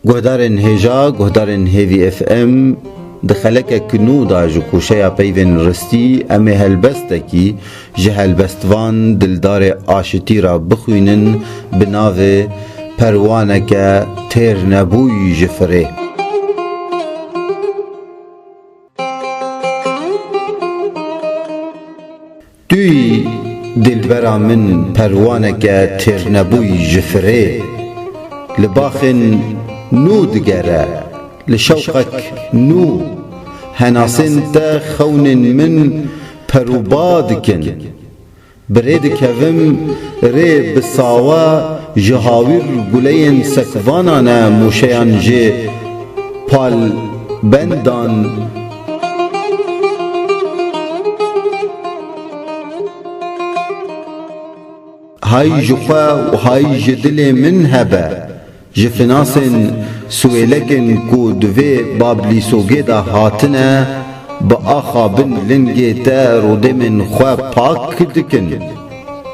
گهدارن هجا گهدارن هیوی اف ام دخلک کنو دا جو کوشه پیوین رستی امی هلبستکی جه هلبستوان دلدار آشتی را بخوینن بناو پروانک تیر نبوی جفره. دوی دلبرا من پروانک تیر نبوی جفره لباخن نو دگره لشوقك نو هناسن تا خون من پروبادکن برید کوم ری بساوا جهاویر گلین سکوانانا موشیان جه پال بندان های جخوا و های جدل من هبه جفناسن سویلکن کو دوی بابلیسوگی دا هاتنه با آخا بن لنگی تا روده من خواه پاک کردکن.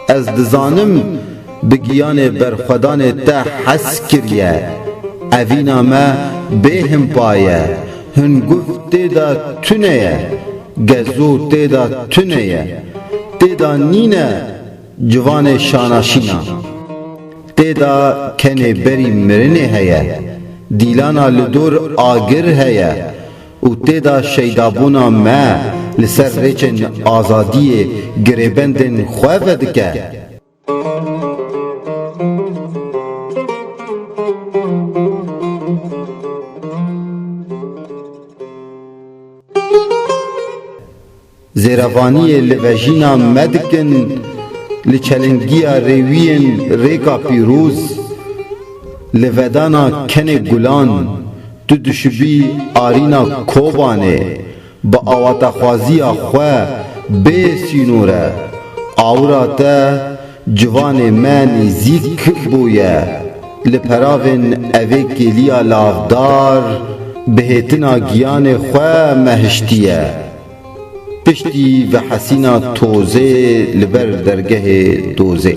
از دزانم بگیان برخودان تا حس کریه اوینا ما بهم پایه هنگوف تیدا تونه گزو تیدا تونه تیدا نینه جوان شاناشینا تیدا کنه بری مرنه هیه دیلانا لدور آگر هیه و تیدا شیدابونا ما لسر ریچن آزادی گریبندن خواه دکه. زیروانی لوژینا مدکن لچلنگیا ریوین ریکا پیروز لودانا کن گلان تو دشبی آرینا کوبانه با آواتا خوازی خواه بی سینوره آورا تا جوان من زیک بویه لپراون اوه کلیا لافدار بهتنا گیان خواه مهشتیه پشتی و حسینا توزه لبر درگه دوزه.